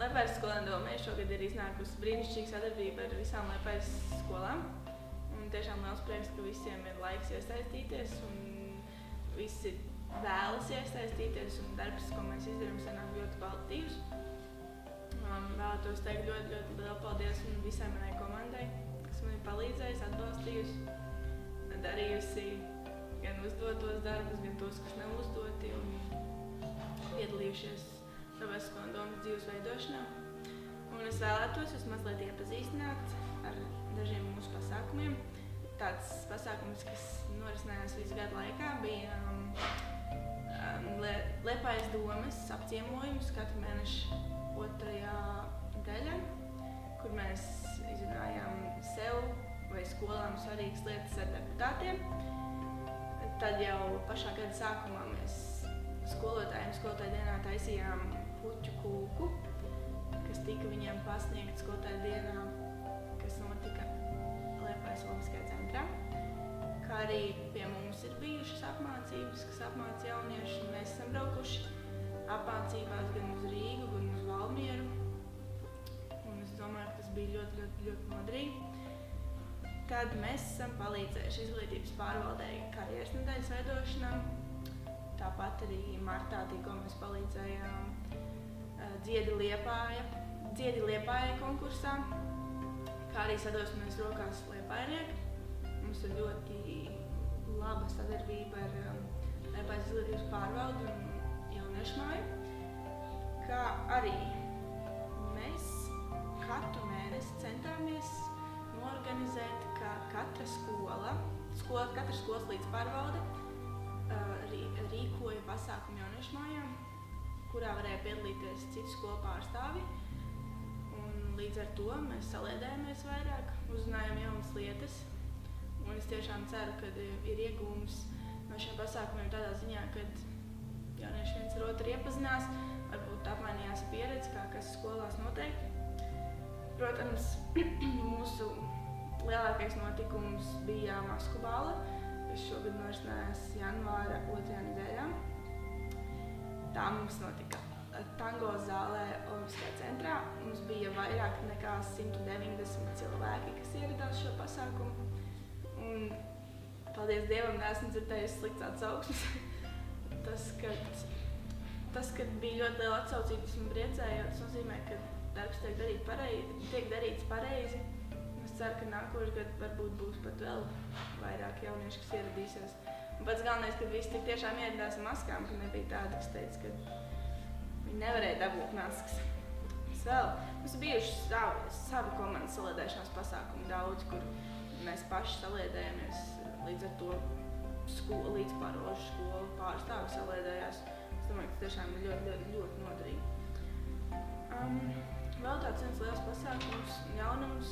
Liepājas skolēnu domē šogad ir iznākusi brīnišķīga sadarbība ar visām Liepājas skolām. Un tiešām liels prieks, ka visiem ir laiks iesaistīties un visi vēlas iesaistīties un darbs, ko mēs izdarām, sanāk ļoti kvalitatīvs. Vēlētos teikt ļoti lielu paldies visai manai komandai, kas man ir palīdzējusi, atbalstījusi, darījusi gan uzdotos darbus, gan tos, kas nav uzdoti un piedalījušies Liepājas skolēnu domas dzīves veidošanā. Un es vēlētos jūs mazliet iepazīstināt ar dažiem mūsu pasākumiem. Tāds pasākums, kas norisinājās visu gadu laikā, bija Liepājas domas apciemojums katru mēnešu 2. daļā, kur mēs izrunājām sev vai skolām svarīgas lietas ar deputātiem. Tad jau pašā gada sākumā mēs skolotājiem skolotāju dienā taisījām puķu kūku, kas tika viņiem pasniegts skolotāju dienā, kas notika Liepājas Olimpiskajā centrā. Kā arī pie mums ir bijušas apmācības, kas apmāca jauniešus, un mēs esam braukuši apmācībās gan uz Rīgu, gan uz Valmieru. Un es domāju, ka tas bija ļoti noderīgi. Tad mēs esam palīdzējuši izglītības pārvaldei karjeras nedēļas veidošanā. Tāpat arī martā tikko mēs palīdzējām Dziedi Liepājai konkursā, kā arī sadosimies rokās Liepājnieki. Mums ir ļoti laba sadarbība ar Liepājas izglītības pārvaldi un jauniešu māju, kā arī mēs katru mēnesi centāmies norganizēt, ka katra skolas līdzpārvalde rīkoja pasākumu jauniešu mājām, kurā varēja piedalīties citu skolu pārstāvi. Un līdz ar to mēs saliedējāmies vairāk, uzzinājām jaunas lietas. Un es tiešām ceru, ka ir iegūms no šiem pasākumiem tādā ziņā, ka jaunieši viens ar otru iepazinās, varbūt apmainījās pieredzi, kā kas skolās notiek. Protams, mūsu lielākais notikums bija masku bāle, kas šogad norisinājās janvāra 2. nedēļā. Tā mums notika tango zālē Olimpiskajā centrā. Mums bija vairāk nekā 190 cilvēki, kas ieradās šo pasākumu. Un, paldies Dievam, neesmu dzirdējusi slikts atsauksmes. Tas, ka bija ļoti liela atsaucība, tas man priecēja, tas nozīmē, ka darbs tiek darīts pareizi. Es ceru, ka nākošais gads varbūt būs pat vēl vairāk jaunieši, kas ieradīsies. Un pats galvenais, kad visi tik tiešām ieradās ar maskām, ka nebija tādi, kas teica, ka viņi nevarēja dabūt maskas. Mums ir bijuši savi komandas saliedēšanās pasākumi daudz, kur mēs paši saliedējamies, līdz ar to līdzpārošu skolu pārstāvi saliedējās. Es domāju, ka tas tiešām ir ļoti noderīgi. Vēl tāds viens liels pasākums un jaunums.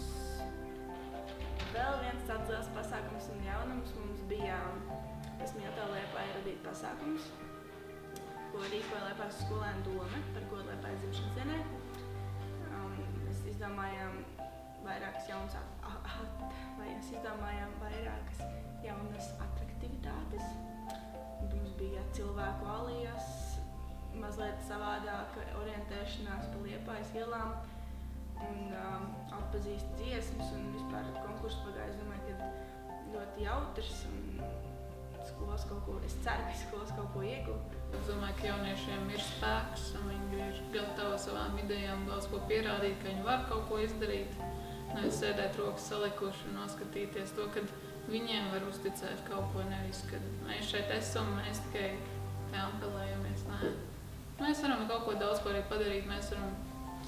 Vēl viens tāds liels pasākums un jaunums mums bija Miltā Liepāja radīt pasākums, ko rīkoja Liepājas skolēnu dome par godu Liepājas dzimšanas dienai. Mēs izdomājām vairākas jaunas atraktivitātes. Mums bija cilvēku alijas, mazliet savādāka orientēšanās pa Liepājas ielām un atpazīst dziesmas un vispār konkurss pagāja. Es domāju, ka ļoti jautrs un es ceru, ka skolas kaut ko iegūt. Es domāju, ka jauniešiem ir spēks un viņi ir gatavi savām idejām daudz ko pierādīt, ka viņi var kaut ko izdarīt. Nevis sēdēt rokas salikuši un noskatīties to, kad viņiem var uzticēt kaut ko, nevis, kad mēs šeit esam, mēs tikai te apelējamies. Nē. Mēs varam kaut ko daudz ko arī padarīt, mēs varam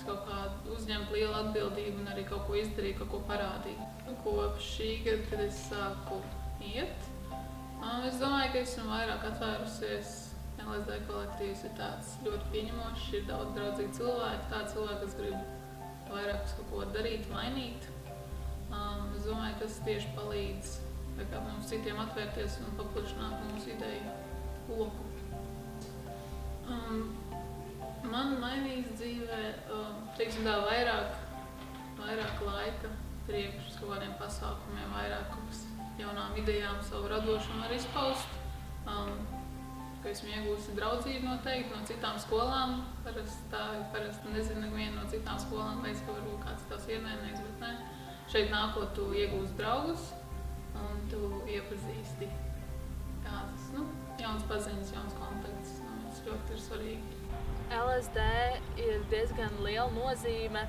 kaut kā uzņemt lielu atbildību un arī kaut ko izdarīt, kaut ko parādīt. Kopš šī gada, kad es sāku iet, es domāju, ka esmu vairāk atvērusies. LSD kolektīvs ir tāds ļoti pieņemošs, ir daudz draudzīgi cilvēki, tādi cilvēki, kas grib vairāk kaut ko darīt, mainīt. Es domāju, ka tas tieši palīdz mums citiem atvērties un paplašināt mūsu ideju loku. Man mainīs dzīvē, teiksim tā, vairāk laika priekš uz kaut kādiem pasākumiem, vairāk jaunām idejām, savu radošumu var izpaust. ka esmu iegūsi draudzību noteikti no citām skolām. Parasti nezinu nevienu no citām skolām, liekas, ka varbūt kāds tās ienaidnieks, bet ne. Šeit nākot, tu iegūsi draugus un tu iepazīsti kādas, jaunas paziņas, jaunas kontaktus. Tas ļoti ir svarīgi. LSD ir diezgan liela nozīme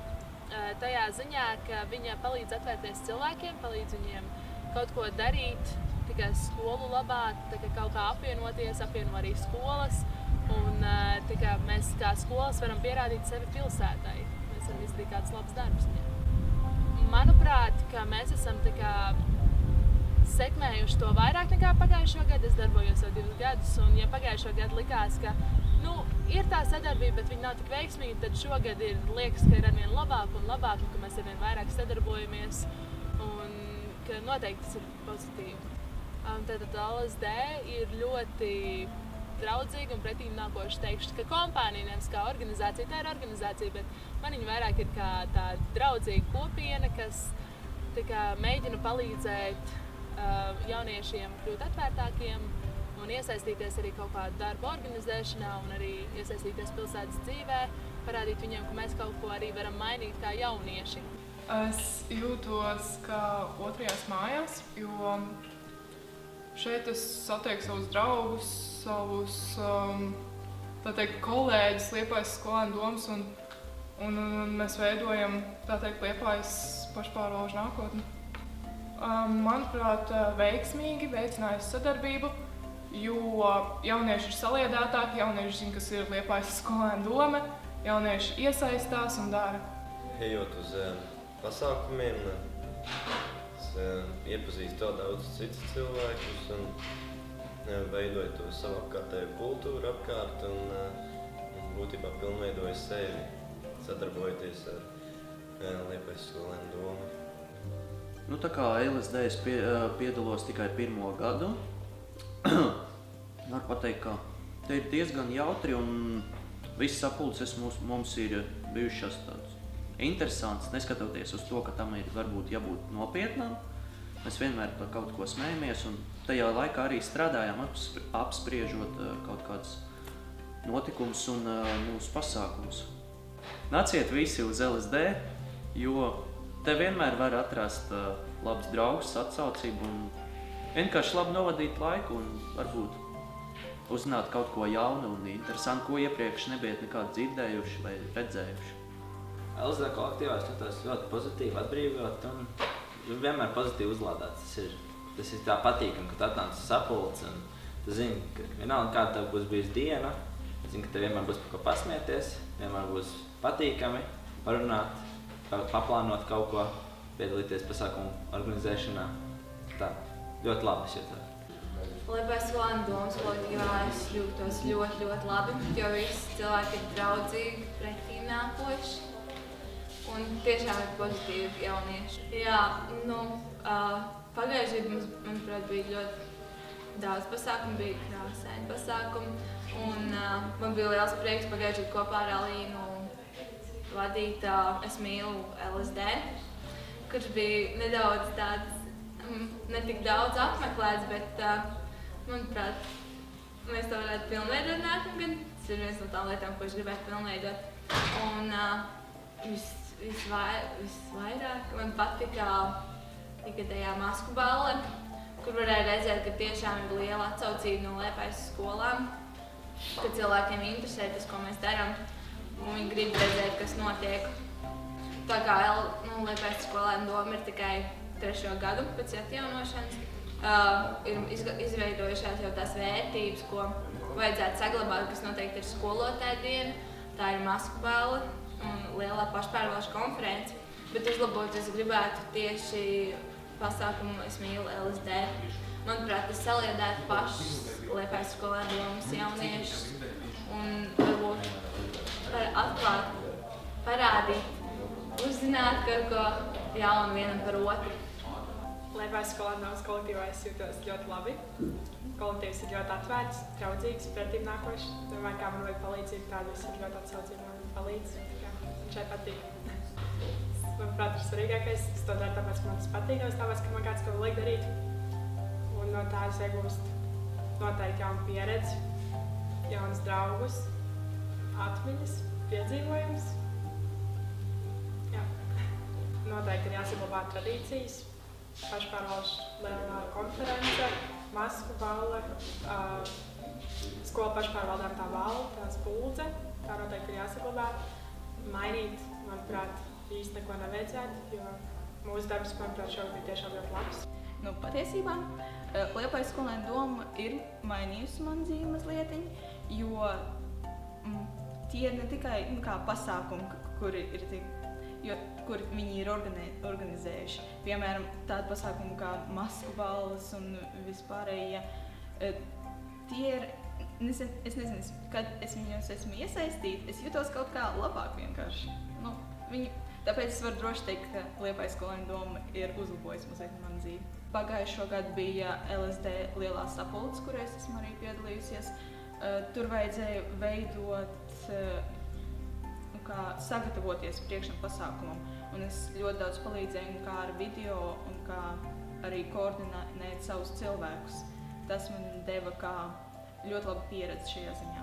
tajā ziņā, ka viņa palīdz atvērties cilvēkiem, palīdz viņiem kaut ko darīt, tikai skolu labā, kaut kā apvienoties, apvieno arī skolas. Un mēs kā skolas varam pierādīt sevi pilsētai. Mēs varam izdarīt kāds labs darbs. Manuprāt, ka mēs esam sekmējuši to vairāk nekā pagājušo gadu. Es darbojos jau 2 gadus, un ja pagājušo gadu likās, ka ir tā sadarbība, bet viņa nav tik veiksmīga, tad šogad liekas, ka ir arvien labāk un labāk, un ka mēs arvien vairāk sadarbojamies, un ka noteikti tas ir pozitīvi. Tātad LSD ir ļoti draudzīga un pretīm nākoši teikšu, ka kompānija, nevis kā organizācija, tā ir organizācija, bet man viņa vairāk ir kā tā draudzīga kopiena, kas mēģina palīdzēt jauniešiem kļūt atvērtākiem un iesaistīties arī kaut kādu darbu organizēšanā un arī iesaistīties pilsētas dzīvē, parādīt viņiem, ka mēs kaut ko arī varam mainīt kā jaunieši. Es jūtos kā otrajās mājās, jo šeit es satieku savus draugus, savus kolēģus Liepājas skolēnu domas un mēs veidojam Liepājas pašpārvalžu nākotni. Manuprāt, veiksmīgi veicinājis sadarbību, jo jaunieši ir saliedētāki, jaunieši zina, kas ir Liepājas skolēnu doma, jaunieši iesaistās un dara. Ejot uz pasākumiem, es iepazīstu daudz citus cilvēkus un veidoju to savu apkārtēju kultūru apkārt un būtībā pilnveidoju sevi, sadarbojoties ar Liepājas skolēnu domu. Tā kā LSD es piedalos tikai 1. gadu, var pateikt, ka te ir diezgan jautri un viss sapulces mums ir bijušas tāds interesants, neskatoties uz to, ka tam ir varbūt jābūt nopietnām. Mēs vienmēr par kaut ko smējamies un tajā laikā arī strādājām apspriežot kaut kādus notikumus un mūsu pasākumus. Nāciet visi uz LSD, jo te vienmēr var atrast labus draugus, atsaucību un vienkārši labi novadīt laiku un varbūt uzzināt kaut ko jaunu un interesantu, ko iepriekš nebijat nekādu dzirdējuši vai redzējuši. LSD kolektīvā es jūtos ļoti pozitīvi atbrīvot un vienmēr pozitīvi uzlādāts. Tas ir tā patīkami, ka tu atnāc uz sapulci un tu zini, ka vienalga kāda tev būs bijusi diena, zini, ka tev vienmēr būs par ko pasmieties, vienmēr būs patīkami parunāt, paplānot kaut ko, piedalīties pasākumu organizēšanā. Tā, ļoti labi es jūtos. Liepājas skolēnu domas kolektīvā es jūtos ļoti labi, jo visi cilvēki ir draudzīgi, pretīm nākoši un tiešām ir pozitīvi jaunieši. Jā, pagājušajā gadā mums, manuprāt, bija ļoti daudz pasākumu, bija krāsaini pasākumi un man bija liels prieks pagājušajā gadā kopā ar Alīnu vadīt Es mīlu LSD, kurš bija nedaudz tāds, ne tik daudz apmeklēts, bet, manuprāt, mēs to varētu pilnveidot nākamgad. Tas ir viens no tām lietām, ko es gribētu pilnveidot. Un visvairāk man patika ikgadējā masku balle, kur varēja redzēt, ka tiešām ir liela atsaucība no Liepājas skolām, ka cilvēkiem interesē tas, ko mēs darām. Un viņi grib redzēt, kas notiek. Tā kā Liepājas skolēnu doma ir tikai 3. gadu pēc atjaunošanas, ir izveidojušās jau tās vērtības, ko vajadzētu saglabāt, kas noteikti ir skolotāja diena. Tā ir masku balle un lielā pašpārvalžu konference. Bet uzlabot es gribētu tieši pasākumu Es mīlu LSD. Manuprāt, tas saliedētu pašas Liepājas skolēnu domas jauniešus un varbūt atklāt, parādīt, uzzināt kaut ko jaunu vienam par otru. Liepājas skolēnu domas kolektīvā es jūtos ļoti labi. Kolektīvs ir ļoti atvērts, draudzīgs, pretīm nākošs. Domāju, kā man vajag palīdzību, tādu es ir ļoti atsaucību man palīdz. Un šeit patīk. Manuprāt, ir svarīgākais. Es to daru tāpēc, ka man tas patīk, nevis tāpēc, ka man kāds to liek darīt. Un no tā es iegūstu noteikti jaunu pieredzi. draugus, atmiņas, piedzīvojumus. Jā. Noteikti ir jāsaglabā tradīcijas, pašpārvaldes lielā konference, masku balle, skolu pašpārvaldām tā balle, tā spuldze. Tā noteikti ir jāsaglabā. Mainīt, manuprāt, īsti neko nevajadzētu, jo mūsu darbs, manuprāt, šogad bija tiešām ļoti labs. Nu, patiesībā Liepājas skolēnu doma ir mainījusi man dzīvi mazlietiņ, jo tie ir ne tikai kā pasākumi, kur viņi ir organizējuši. Piemēram, tādi pasākumi kā masku balles un vispārējie. Tie ir, es nezinu, kad es viņos esmu iesaistīta, es jutos kaut kā labāk vienkārši. Tāpēc es varu droši teikt, ka Liepājas skolēnu doma ir uzlabojusi mazliet manu dzīvi. Pagājušo gadu bija LSD lielā sapulce, kurā es esmu arī piedalījusies. Tur vajadzēja veidot, sagatavoties priekšam pasākumam. Un es ļoti daudz palīdzēju kā ar video un kā arī koordinēt savus cilvēkus. Tas man deva kā ļoti laba pieredze šajā ziņā.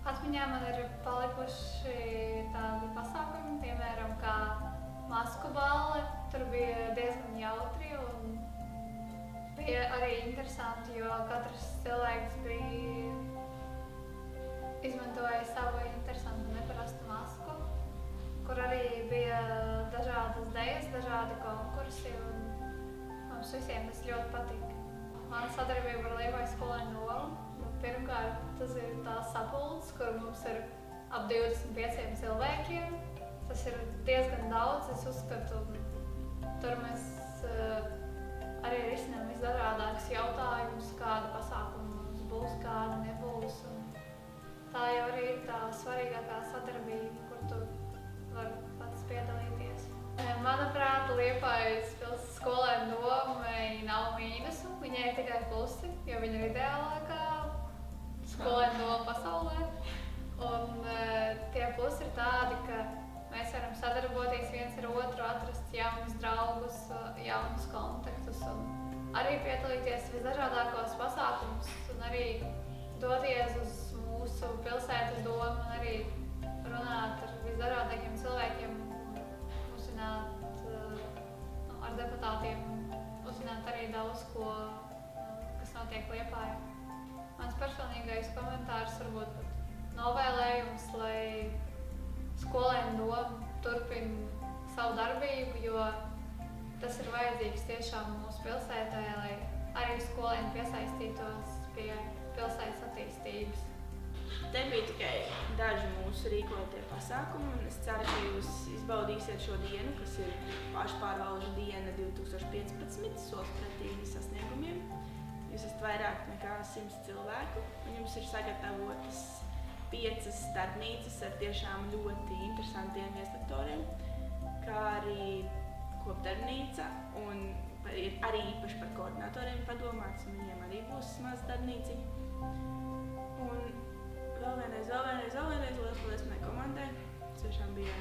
Atmiņā man ir palikuši tādi pasākumi, piemēram, kā masku balle. Tur bija diezgan jautri un bija arī interesanti, jo katrs cilvēks izmantoja savu interesantu un neparastu masku, kur arī bija dažādas dejas, dažādi konkursi un mums visiem tas ļoti patika. Mana sadarbība ar Liepājas skolēnu domu. Pirmkārt, tas ir tās sapulces, kur mums ir ap 25 cilvēkiem. Tas ir diezgan daudz, es uzskatu. Tur mēs arī risinām visdažādākus jautājumus, kāda pasākuma mums būs, kāda nebūs. Tā jau arī ir tā svarīgākā sadarbība, kur tu vari pats piedalīties. Manuprāt, Liepājas skolēnu domai nav mīnusu, viņai ir tikai plusi, jo viņa ir ideālākā skolēnu doma pasaulē. Un tie plusi ir tādi, ka mēs varam sadarboties viens ar otru, atrast jaunus draugus, jaunus kontaktus un arī piedalīties visdažādākos pasākumus un arī doties uz mūsu pilsētas domu un arī runāt ar visdažādākiem cilvēkiem, uzzināt ar deputātiem, uzzināt arī daudz ko, kas notiek Liepājā. Mans personīgais komentārs varbūt pat novēlējums, lai skolēnu doma turpina savu darbību, jo tas ir vajadzīgs tiešām mūsu pilsētā, lai arī skolēni piesaistītos pie pilsētas attīstības. Te bija tikai daži mūsu rīkotie pasākumi, un es ceru, ka jūs izbaudīsiet šo dienu, kas ir pašpārvalžu diena 2015, solis pretī sasniegumiem. Jūs esat vairāk nekā 100 cilvēku, un jums ir sagatavotas 5 starpnīcas ar tiešām ļoti interesantiem viestaktoriem, kā arī kopdarbnīca, un arī īpaši par koordinatoriem padomāts, un viņiem arī būs maza darbnīciņa. Un vēl vienreiz liels paldies manai komandai. Tiešām bija